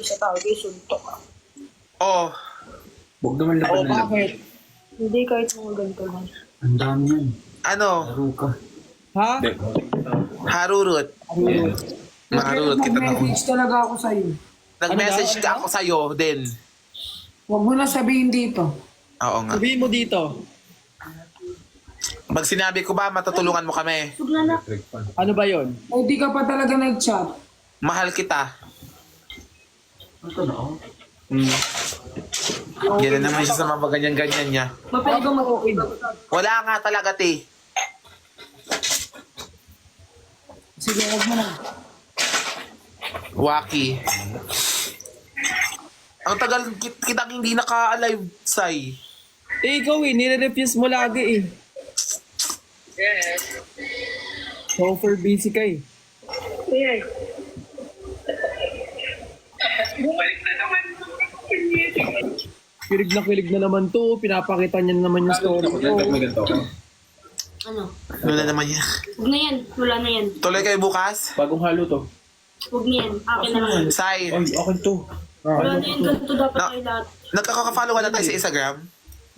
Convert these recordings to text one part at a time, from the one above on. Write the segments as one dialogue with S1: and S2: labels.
S1: sa tao, di suntok.
S2: Oh,
S3: Huwag naman laban ng laban.
S4: Bakit?
S1: Hindi kahit mga ganito lang.
S3: Ang dami yan.
S2: ano?
S3: Laro ka.
S4: Ha?
S2: Harurut. Maharurut kita na.
S5: Nag-message talaga ako sa'yo.
S2: Nag-message
S4: Ano
S2: ka
S4: daw?
S2: ako sa'yo din.
S5: Huwag mo na sabihin dito.
S2: Oo nga.
S4: Sabihin mo dito.
S2: Pag sinabi ko ba, matutulungan mo kami.
S1: Sugla na.
S4: Ano ba yon?
S5: Ay, di ka pa talaga nag-chat.
S2: Mahal kita.
S3: Ito na ako.
S2: Yan na naman siya sa mga ganyan-ganyan niya.
S1: Mapili ko mag-okay.
S2: Wala nga talaga, te.
S5: Sige, huwag mo na.
S2: Waki. Ang tagal kitang hindi naka-alive, Sai.
S4: Eh, ikaw nire-refuse mo lagi eh. So, for busy ka eh. Kilig na naman to. Pinapakita niya na naman yung story ko.
S3: May ganito ako.
S1: Ano?
S2: Wala naman yan.
S1: Huwag na yan. Wala na yan.
S2: Tuloy kayo bukas?
S3: Bagong halo to.
S1: Huwag na yan. Akin na lang.
S2: Sai,
S3: Ay, akin to.
S1: Wala na yan. Ganito dapat
S2: Na-
S1: tayo lahat.
S2: nagkaka-follow na tayo sa Instagram?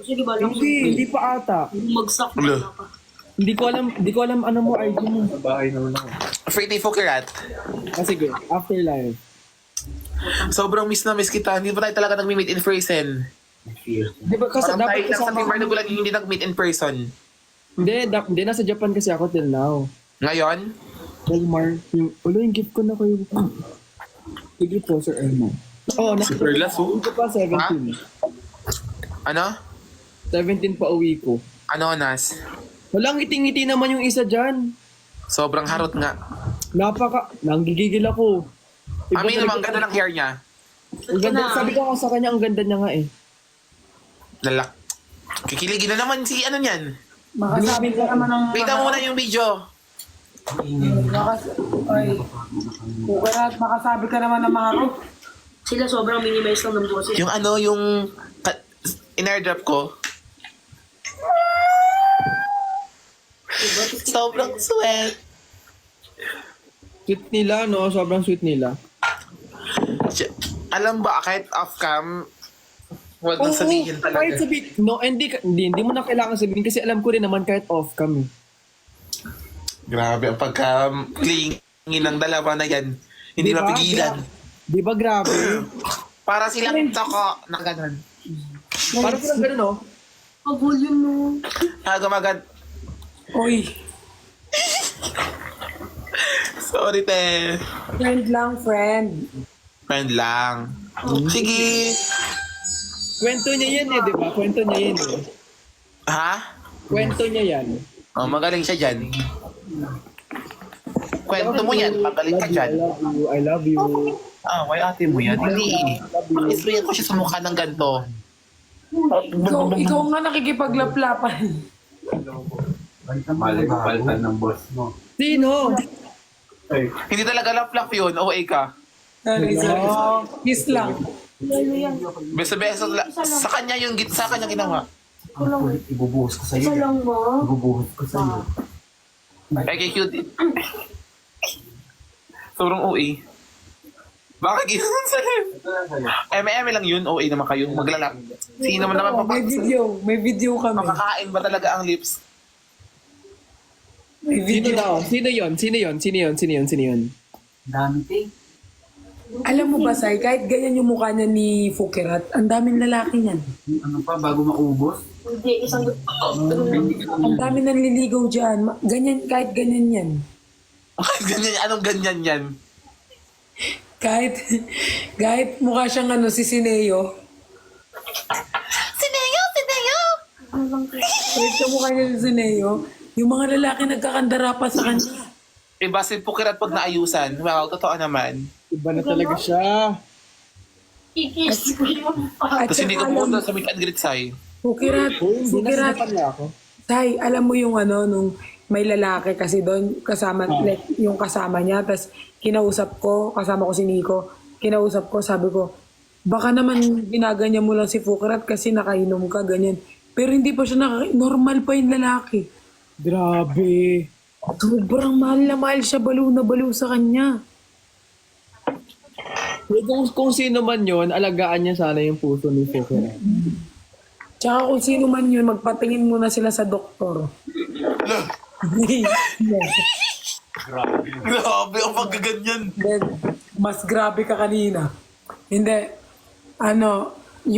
S1: Sige ba? Lang
S4: Hindi pa ata.
S1: Magsak
S2: Ulo.
S1: na ka.
S4: Hindi ko alam ano mo ID mo.
S3: Sa bahay naman ako.
S2: Free Fokirat.
S4: Ah, sige, after live.
S2: Sobrang miss na miss kita. Hindi pa tayo talaga nag-meet in person.
S3: May fear.
S4: Di ba kasi
S2: Parang tayo
S4: dapat
S2: lang sa
S4: kasama
S2: Timar na Bulan hindi nag-meet in person.
S4: Hindi, nasa Japan kasi ako till now.
S2: Ngayon,
S4: Elmar, yung gift ko na kayo. Sige po, Sir Elmar. Oo,
S2: Super lasso.
S4: Uwi ko pa 17.
S2: ano?
S4: 17 pa uwi ko.
S2: Ano, Nas?
S4: Walang ngiti-ngiti naman yung isa dyan.
S2: Sobrang harot nga.
S4: Nanggigigil ako. Iba
S2: Amin naman,
S4: talaga-
S2: ganda ng hair niya.
S4: Ang ganda, sabi ko sa kanya, ang ganda niya nga eh.
S2: Lalak. Kikiligin na naman si ano niyan.
S5: Makasabi ka naman ng...
S2: Kita mo muna yung video.
S5: Ay, okay na, makasabi ka naman ng mga root.
S1: Sila sobrang minimize lang ng boses.
S2: Yung ano, yung in-airdrop ko. Sobrang sweet.
S4: Sweet nila, no? Sobrang sweet nila.
S2: Alam ba, kahit off-cam, huwag nang sabihin
S4: kahit
S2: talaga.
S4: sabihin. No, hindi mo na kailangan sabihin kasi alam ko rin naman kahit off cam eh.
S2: Grabe, ang pagka-clingy ng dalawa na yan. Hindi
S4: Diba?
S2: mapigilan.
S4: Di ba grabe?
S2: Para silang toko na ganun.
S4: Parang parang ganun, no?
S1: Pag-volume mo.
S2: Gumagad.
S5: Uy,
S2: Sorry, te.
S5: friend lang, friend.
S2: Friend lang. Sige.
S4: Kwento niya yan eh, di ba? Kwento niya yan eh.
S2: Ha?
S4: Kwento niya yan.
S2: Oh, magaling siya dyan. Kwento mo yan, magaling ka dyan.
S4: I love you.
S2: Ah, why ate mo yan? Hindi eh. Isprayan ko siya sa mukha ng ganito.
S5: Ikaw nga nakikipaglaplapan.
S3: Malipalitan ng boss mo.
S4: Sino?
S3: Ay,
S2: Hindi talaga lap-lap yun. OA ka.
S5: Sorry. Kiss lang.
S2: Beso-beso. Sa kanya yung sa kanya ginawa.
S3: ibubuhos ko sa'yo.
S1: Isa lang mo.
S3: Ibubuhos ko sa'yo.
S2: Ay, kay cute. Sobrang OA. Bakit yun sa live? Eme lang yun. OA naman kayo. Maglalap. Sino mo naman
S5: May video. May video kami.
S2: Makakain ba talaga ang lips?
S5: May
S4: Sino
S5: video.
S4: daw? Sino yon? Sino yon? Sino yon? Sino yon? Sino yon?
S3: Dami, te.
S5: Alam mo ba, Sai, kahit ganyan yung mukha niya ni Fukirat, ang daming lalaki niyan.
S3: Ano pa, bago maubos?
S1: Hindi, isang...
S5: Ang daming nanliligaw dyan. Ganyan, kahit ganyan yan.
S2: Kahit ganyan, anong ganyan yan?
S5: Kahit, kahit mukha siyang ano, si Sineo.
S2: Sineo!
S5: Kahit sa mukha niya si Sineo, yung mga lalaki nagkakandara pa sa kanya.
S2: Iba si Pukirat pag naayusan. Wow, totoo naman.
S4: Iba na talaga siya.
S1: Kikis ko yung
S5: At
S2: Tapos hindi ko
S5: saka alam,
S2: pumunta sa meet and greet sa'yo.
S5: Fukirat,
S4: Hindi na
S5: Fukirat.
S4: sinapan niya ako.
S5: Sai, alam mo yung ano, nung may lalaki kasi doon, kasama, like, yung kasama niya, tapos kinausap ko, kasama ko si Nico, kinausap ko, sabi ko, baka naman ginaganyan mo lang si Fukirat kasi nakainom ka, ganyan. Pero hindi pa siya normal pa yung lalaki.
S4: Grabe.
S5: Sobrang mahal na mahal siya, baliw na baliw sa kanya.
S4: Kung sino man yun, alagaan niya sana yung puso ni Fukira.
S5: Tsaka kung sino man yun, magpatingin muna sila sa doktor.
S2: Grabe, ang pagkaganyan.
S5: Then, mas grabe ka kanina. Hindi.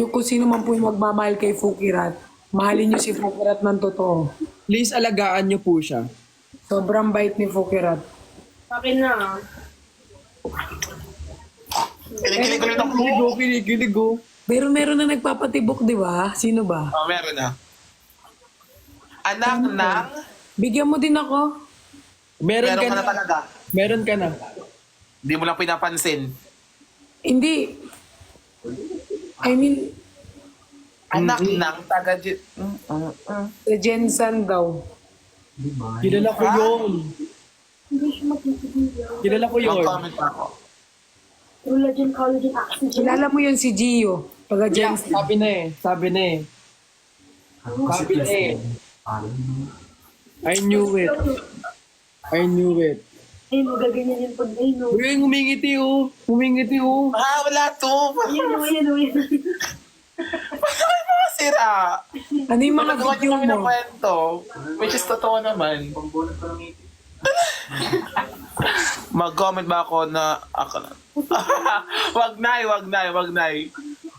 S5: Kung sino man po yung magmamahal kay Fukirat, mahalin niyo si Fukirat ng totoo.
S4: Please, alagaan niyo po siya.
S5: Sobrang bait ni Fukirat.
S1: Akin na.
S2: Kinikilig ulit ako.
S4: Kinikilig.
S5: Pero meron na nagpapatibok, di ba? Sino ba?
S2: Oh, meron na. Anak ng...
S5: Bigyan mo din ako.
S2: Meron ka na talaga.
S4: Meron ka na.
S2: Hindi mo lang pinapansin.
S5: Hindi. I mean,
S2: Anak ng taga...
S5: sa Jensen daw.
S4: Kilala ko yun.
S1: Hindi siya magkikiliyan.
S4: Kilala ko yun.
S2: Mag-comment pa ako.
S1: Collagen, oxygen.
S5: Kilala mo yun si Gio. Taga
S4: Yeah,
S5: Jensen.
S4: sabi na eh. Sabi na eh. I knew it.
S1: Ay, magaganyan yung pag ay no.
S4: Uy, humingiti oh.
S2: Wala to.
S1: Ayan.
S2: Bakit mga sira?
S5: Ano yung mga
S2: Nagawa
S5: video
S2: niyo kami ng
S5: mo?
S2: kwento. Which is totoo naman. Mag-comment ba ako na... Ako na. wag na.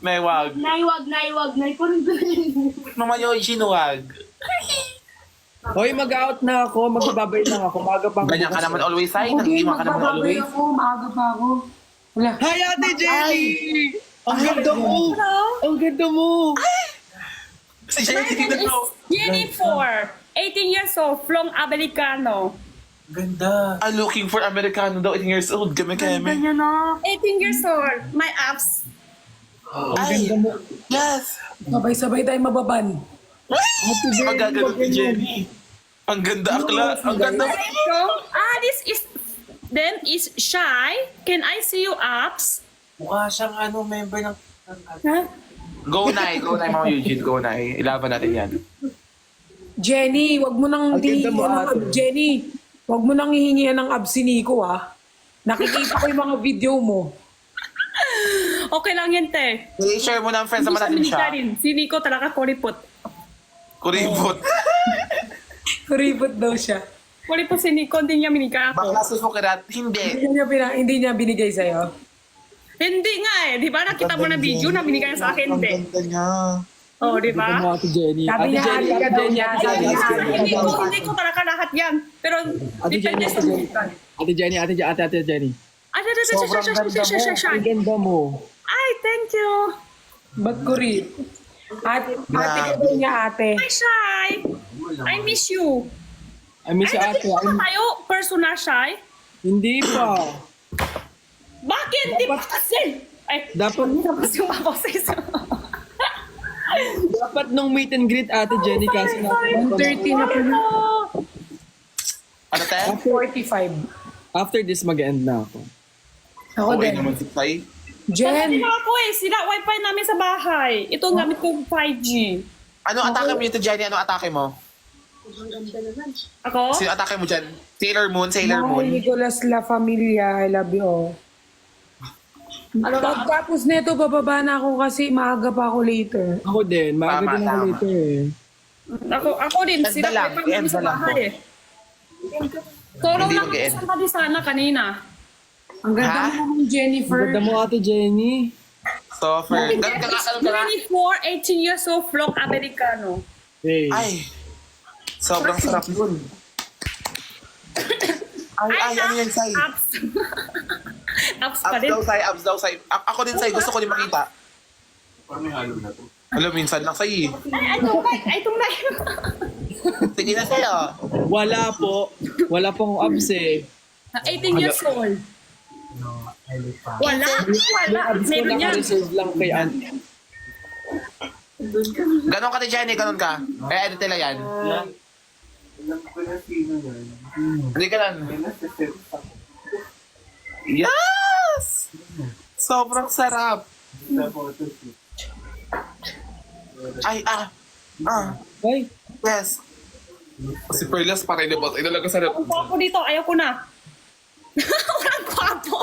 S2: May wag.
S1: Nay. Parang ganyan.
S2: Mama Yojin, wag.
S4: Hoy, mag-out na ako. Magbabay lang ako. Maaga pa ako.
S2: Ganyan ka naman always, ay.
S5: Okay,
S2: Nagigima ka naman
S5: magbababay
S2: always.
S5: ako. Maaga pa ako. Wala.
S4: Hi, Ate Jenny! Ang ganda mo! Ang ganda mo!
S2: Si Jenny, tignan mo.
S6: Jennifer, 18 years old, from Americano.
S3: Ganda.
S2: I'm looking for Americano daw, 18 years old. Kami.
S6: 18 years old, my apps.
S2: Ay, yes.
S5: Sabay-sabay tayo mababan.
S2: Magagalit ni Jenny. Ang ganda akla. Ang ganda.
S6: So, this is, then is Shy. Can I see you apps?
S3: Mukha siyang member ng...
S6: Huh?
S2: Go na, Mama Eugene. Go na. Ilaban natin yan.
S5: Jenny, wag mo nang
S4: Ang ganda
S5: hihingian
S4: mo,
S5: ng
S4: ate.
S5: Jenny, wag mo nang hihingian ng abs si Nico, ah. Nakikita ko yung mga video mo.
S6: Okay lang yan, te.
S2: I-share mo na ang friends naman natin siya.
S6: Si Nico talaga kuripot.
S2: Kuribot.
S5: Kuripot daw siya.
S6: Kuripot si Nico, hindi niya minika ako.
S2: Bakla si Fukirat, hindi.
S5: Hindi niya binigay sa'yo.
S6: Hindi nga eh. Di ba nakita mo na video na binigay niya sa akin,
S2: Ang
S6: te?
S2: ganda niya.
S6: Oh, di
S4: Ganda mo,
S6: ba?
S4: Ate Jenny.
S5: Sabi niya,
S4: Ate
S5: halika daw
S4: Jenny,
S5: niya.
S4: Ate Jenny,
S6: Hindi ko talaga lahat yan. Pero,
S4: Ate Jenny,
S6: depende sa
S4: Ate Jenny, Ate Jenny.
S2: Sobrang ganda mo.
S4: Ang ganda mo.
S6: Ay, thank you.
S5: Ba't kurip? Ate ka daw niya, ate.
S6: Hi, Shy. I miss you.
S4: I miss you,
S6: Ay,
S4: ate.
S6: nandito ba tayo? Personal, Shy?
S4: Hindi pa.
S6: Bakit? Di ba kasi? Ay,
S4: Dapat,
S6: tapos yung maboses.
S4: dapat nung meet and greet, Ate Jenny, kasi na
S5: 1:30 na po.
S2: Ano te?
S5: 45.
S4: after this, mag-end na ako.
S5: Ako
S2: Okay
S5: din.
S2: naman si Sai.
S5: Jen,
S6: Hindi ako eh. Sila wifi namin sa bahay. Ito ang gamit ko 5G.
S2: Ano atake mo dito, Jenny? Ano atake mo?
S6: Ako?
S2: Sino atake mo dyan? Sailor Moon? Sailor
S5: Hi,
S2: Moon?
S5: Nicolas La Familia. I love you all. Pagkatapos nito, bababa na ako kasi maaga pa ako later.
S4: Ako din, maaga
S2: Tama,
S4: din ako
S2: tama.
S4: later eh.
S6: Ako din.
S2: Ganda
S6: Sila
S2: lang.
S6: wifi namin sa
S2: Ganda lang
S6: bahay eh. Solo
S2: Hindi
S6: lang
S2: mag-end.
S6: ako sa sana kanina.
S5: Ang ganda
S2: Ha?
S5: mo naman, Jennifer.
S4: Ganda mo, Ate Jenny.
S2: Soffer. Ganun ka nga.
S6: 24, 18 years old, vlog Americano.
S4: Hey.
S2: Ay. Sobrang sarap yun. Ay, ano yan, Sai?
S6: Apps. Apps pa
S2: Abs
S6: din.
S2: daw, Sai. Abs daw, Sai. Ako din, Sai. Gusto ko din makita. Alam, minsan lang, Sai.
S6: Ay, itong like.
S2: Sige na sa'yo.
S4: Wala po. Wala pong abs eh.
S6: 18 years old. Wala.
S4: Abs ko
S6: Meron yan.
S4: naka-reserve lang kay Auntie.
S2: Ganon ka ni Jenny, ganon ka. Kaya edit nila yan. Hindi ka lang. Yes! Sobrang sarap. Ay,
S4: Ay,
S2: yes. Si Perlas pa rin ba? Ito lang sarap.
S6: Ang kwapo dito, ayaw ko na. Walang kwapo.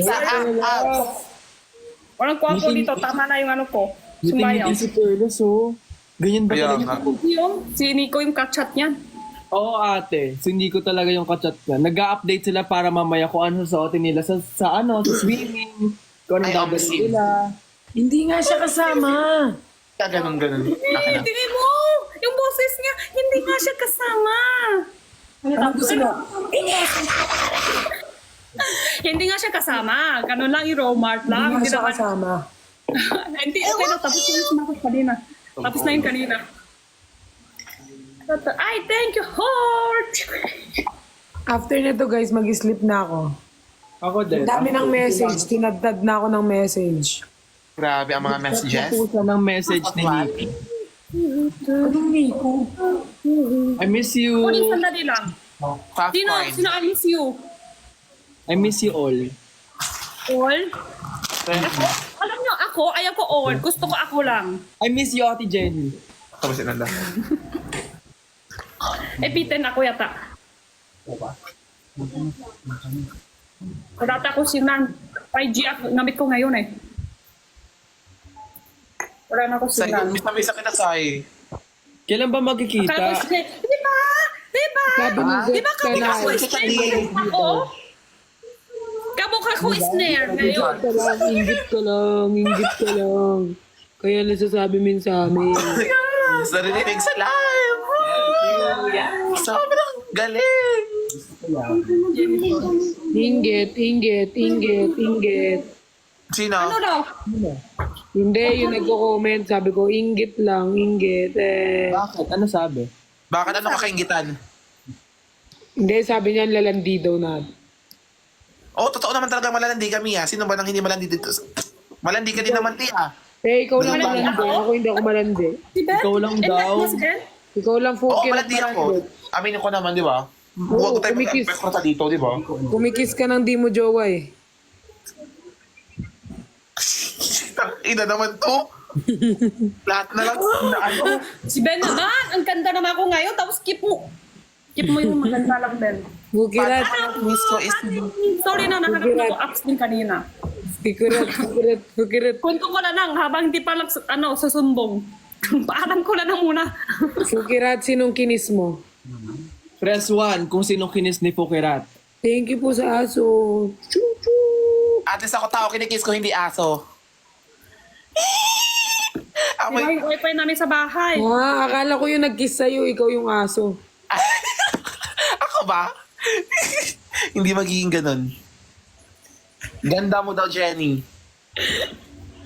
S2: Sa apps.
S6: Walang kwapo dito. Tama na yung ano ko.
S4: Ngiti-ngiti
S6: Sumayaw.
S4: si Perlas, oh. Ganyan ba
S2: Kaya
S4: talaga?
S2: nga.
S6: Yung, si Nico yung kachat niyan.
S4: Oo, ate. So, hindi ko talaga yung kachat niya. Nag-a-update sila para mamaya kung ano susuotin nila sa swimming. Kung anong
S2: Ay,
S4: gagawin
S2: obscene.
S4: nila.
S5: Hindi nga siya kasama.
S2: Kaya ganun. Akin na.
S6: Tingin mo! Yung boses niya, hindi nga siya kasama.
S5: Ano gusto mo?
S6: Hindi nga siya kasama. Ganun lang, i-Romart
S5: Hindi
S6: lang.
S5: nga
S6: Hindi
S5: siya
S6: naman.
S5: kasama.
S6: Hindi, okay na. Tapos na yung sumakot kanina. Tapos na yung kanina. Ay, thank you, heart!
S5: After nito guys, mag-sleep na ako.
S4: Ako din.
S5: Ang dami ng message. Tinagtad na ako ng message.
S2: Grabe ang mga messages.
S4: Pusa ng message ni Nikki.
S5: Anong Nico?
S4: I miss you.
S6: Kunin sandali lang. Sino
S2: Popcorn.
S6: alis you?
S4: I miss you all.
S6: All? Alam niyo, ako, ayaw ko all. Gusto ko ako lang.
S4: I miss you, Ate Jenny.
S2: Tapos yun na.
S6: P10 ako yata. Dati ako sinan. 5G ako. Namit ko ngayon eh. Wala na ako
S2: Sa
S6: sinan.
S2: misa kita, Sai.
S4: Kailan ba magkikita?
S6: Kaya ko di ba? Di ba?
S5: Sabi ni
S6: Di ba
S5: Zed
S6: kamukha ko
S5: Kanay.
S6: snare ako? Kamukha ko snare ngayon.
S5: Ingit ka lang. Kaya nasasabi min sa amin.
S2: Narinig sa live. Sobrang galing.
S5: Inggit.
S2: Sino?
S6: Ano daw?
S5: Hindi, yung nagko-comment, sabi ko, inggit lang.
S4: Bakit? Ano sabi?
S2: Bakit ano kakaingitan?
S5: Hindi, sabi niya, lalandi daw na.
S2: Oh, totoo naman talaga malalandi kami ah. Sino ba nang hindi malandi dito? Malandi ka din naman, Tia.
S5: Ikaw lang
S6: Malandi
S5: malandi.
S6: ako?
S5: Ako hindi ako malandi.
S6: Si Ben?
S4: Ikaw lang
S6: And
S4: daw.
S6: that was Ben?
S5: Ikaw lang
S2: Oo,
S5: fukil.
S2: malandi ako. Aminin ko naman, di ba? Huwag tayo
S5: kumikis.
S2: mag-expect dito, di ba?
S5: Kumikis ka ng di mo jowa eh.
S2: Ina naman to. Lahat na lang na ano.
S6: Si Ben naman, ang ganda naman ako ngayon, tapos keep mo yung maganda lang, Ben.
S5: Bukirat.
S2: Miss ko is...
S6: Sorry na, nahanap ko ako apps din kanina.
S5: Bukirat.
S6: Kwento ko na lang, habang hindi pa lang, susumbong. Paalam ko na lang muna.
S5: Bukirat, sinong kinis mo?
S4: Press 1 kung sinong kinis ni Pukirat.
S5: Thank you po sa aso.
S2: At least ako tao, kinikiss ko, hindi aso. Ako,
S6: Diba yung wifi namin sa bahay?
S5: Akala ko yung nag-kiss sa'yo, ikaw yung aso.
S2: ako ba? Hindi magiging ganun. Ganda mo daw, Jenny.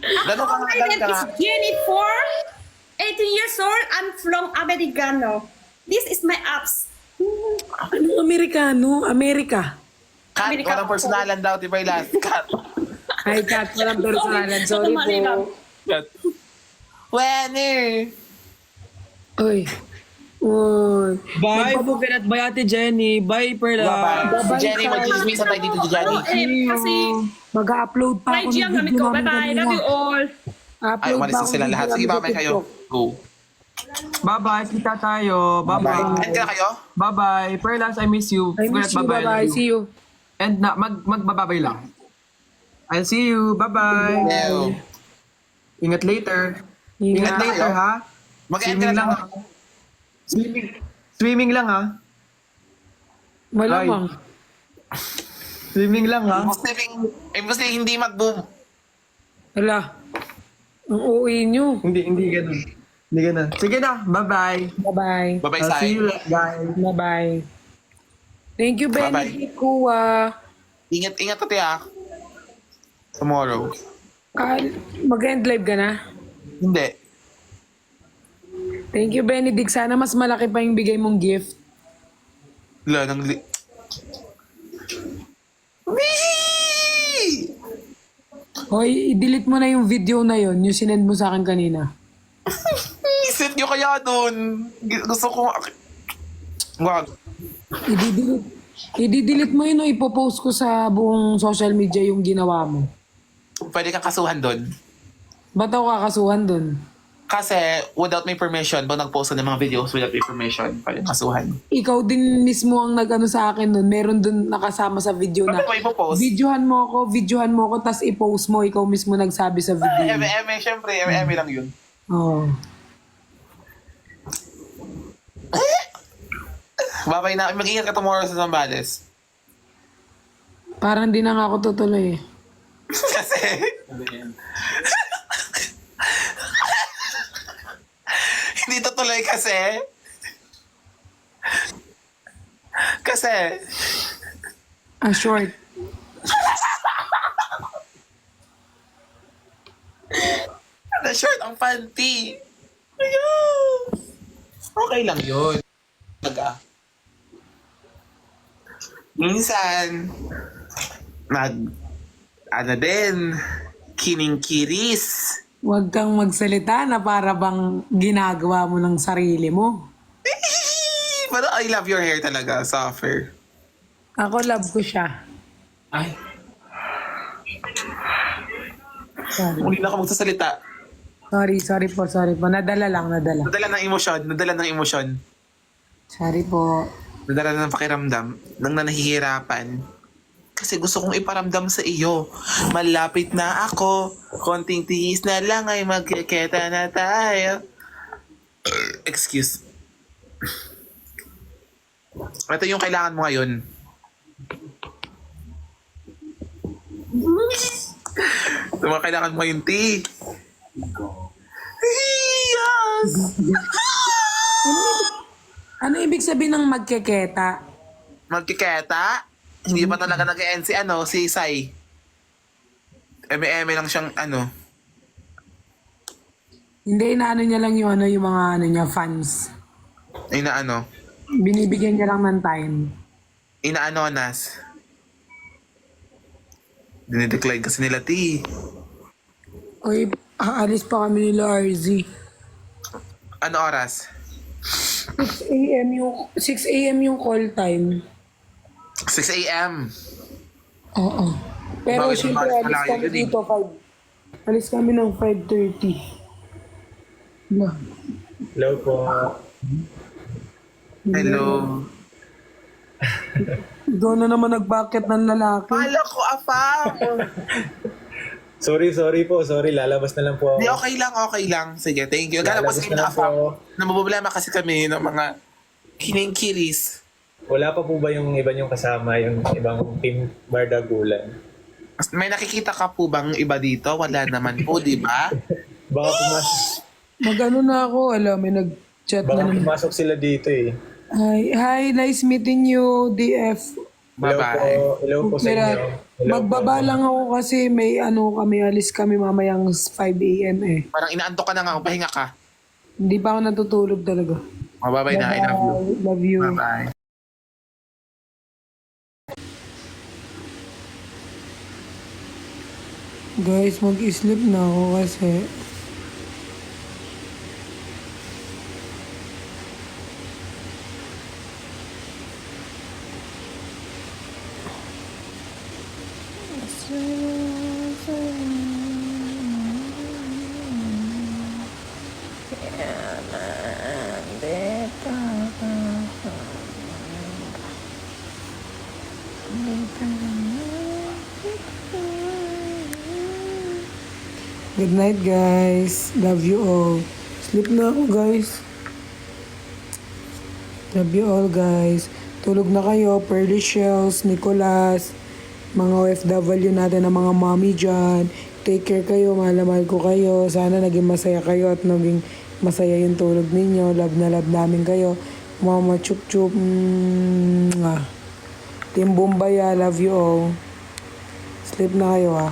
S2: Gano'n ka nga,
S6: My
S2: ganda
S6: name
S2: ka
S6: is
S2: nga.
S6: Jennifer, 18 years old. I'm from Americano. This is my apps.
S5: Anong Amerikano? Amerika.
S2: Kat,
S6: Amerika
S2: walang
S6: ako.
S2: personalan daw, di ba yung last? Kat.
S5: Ay, Kat, walang personalan. Sorry
S6: Mali lang.
S5: po.
S2: Kat. Winner!
S5: Uy. Uy.
S4: Bye, Pukirat. Bye, Ate Jenny. Bye, Perla.
S2: Bye-bye.
S5: Bye-bye,
S2: Jenny,
S5: Kat.
S2: mag-dismiss na tayo dito, Jenny.
S6: Kasi
S5: Mag-upload pa ako
S6: 5G ang gamit ko. Bye-bye. Love you all.
S2: Ay, umalis na sila lahat. Sige, bye-bye kayo. Go.
S4: Bye-bye. Kita tayo. Bye-bye.
S2: End ka na kayo?
S4: Bye-bye. Perlas, I miss you.
S5: I miss you.
S4: Pukirat,
S5: Bye-bye. See you.
S4: And na, magbababay lang. I'll see you. Bye-bye.
S2: Hello.
S4: Ingat later. Ingat
S5: Ingat.
S4: later, ha?
S2: Mag-end ka
S4: Swimming
S2: na
S4: lang.
S2: lang.
S4: Ha? Swimming lang, ha?
S5: Malamang.
S4: Swimming lang, ha?
S2: Imposible hindi mag-boom.
S5: Hala. Ang uwi nyo.
S4: Hindi ganun. Hindi ganun. Sige na. Bye-bye.
S5: Bye-bye.
S2: Bye-bye,
S4: I'll see
S2: Sai.
S4: you, guys.
S5: Bye-bye. Thank you,
S2: Bye-bye.
S5: Benedict Kuwa.
S2: Ingat ka, Tia. Tomorrow.
S5: Mag-end live ka na?
S2: Hindi.
S5: Thank you, Benedict. Sana mas malaki pa yung bigay mong gift.
S2: Wala nang Wee!
S5: Hoy, i-delete mo na yung video na yon, yung sinend mo sa akin kanina.
S2: Isip nyo kaya dun. Gusto ko... Wag.
S5: I-delete mo yun o ipopost ko sa buong social media yung ginawa mo.
S2: Pwede kang kasuhan dun.
S5: Ba't ako kakasuhan dun?
S2: Kasi, without my permission, pag nag-post ka ng mga videos without my permission, pwede kasuhan.
S5: Ikaw din mismo ang nag-ano sa akin nun. Meron dun nakasama sa video na,
S2: Bakit mo ipopost?
S5: videohan mo ako, tas i-post mo. Ikaw mismo nagsabi sa video.
S2: M&M, syempre, M&M lang yun.
S5: Oo.
S2: Babay na, mag-ingat ka tomorrow sa Zambales.
S5: Parang di na nga ako tutuloy.
S2: Kasi, hindi tutuloy kasi. Kasi,
S5: Short.
S2: na short ang panty. Ayun. Okay lang yun. Minsan, ano din, kining-kiris.
S5: Huwag kang magsalita na para bang ginagawa mo ng sarili mo.
S2: Pero I love your hair talaga, softer.
S5: Ako love ko siya.
S2: Ay,
S5: Sorry.
S2: hindi na ako magsasalita.
S5: Sorry po. Nadala.
S2: Nadala ng emosyon.
S5: Sorry po.
S2: Nadala ng pakiramdam, nang nahihirapan. Kasi gusto kong iparamdam sa iyo. Malapit na ako. Konting tiis na lang ay magkikita na tayo. Excuse. Ito yung kailangan mo ngayon. Ito mga kailangan mo ngayon, T. Yes!
S5: Ano ibig sabihin ng magkeketa?
S2: Magkiketa? Hindi pa talaga nag-end si Sai. Eme lang siyang
S5: Hindi, inaano niya lang yung yung mga niya, fans. Binibigyan niya lang ng time.
S2: Inaanonas. Dinidecline kasi nila, T.
S5: Oy, aalis pa kami nila, RZ.
S2: Ano oras?
S5: 6 a.m. yung call time.
S2: 6 a.m.
S5: Oo. Pero
S2: Bakit
S5: syempre,
S2: umalis
S5: alis
S2: malayo
S5: kami
S2: yun eh?
S5: dito 5. Alis kami ng 5:30. Na.
S3: Hello po.
S2: Hello.
S5: Ikaw na naman nag-bucket ng lalaki.
S2: Pala ko, afam.
S3: Sorry po. Sorry, lalabas na lang po ako.
S2: Hindi, okay lang. Sige, thank you. Gano'n po
S3: Lalabas
S2: sa
S3: na lang po
S2: afam.
S3: ako.
S2: Namumblema kasi kami ng mga kining-kiris.
S3: Wala pa po ba yung iba niyong kasama, yung ibang team Bardagulan?
S2: May nakikita ka po bang iba dito? Wala naman po, di ba?
S3: Baka pumasok,
S5: Mag-ano na ako, may nag-chat na
S3: baka
S5: naman.
S3: pumasok sila dito eh.
S5: Hi, nice meeting you, DF.
S2: Bye-bye.
S3: Hello po sa inyo. Hello
S5: Magbaba
S3: po.
S5: lang ako kasi may alis kami mamayang 5 a.m. eh.
S2: Parang inaantok ka na nga. Pahinga ka.
S5: Hindi pa ako natutulog talaga.
S2: Bye-bye na. I love you.
S5: Love you.
S2: Bye-bye.
S5: Guys, mag-sleep na ako kasi good night, guys. Love you all. Sleep na ako, guys. Love you all, guys. Tulog na kayo. Pearly Shells, Nicolas, mga OFW natin na mga mommy dyan. Take care kayo. Mahal na mahal ko kayo. Sana naging masaya kayo at naging masaya yung tulog ninyo. Love na love namin kayo. Mama chup chup. Team Bombay, love you all. Sleep na kayo, ah.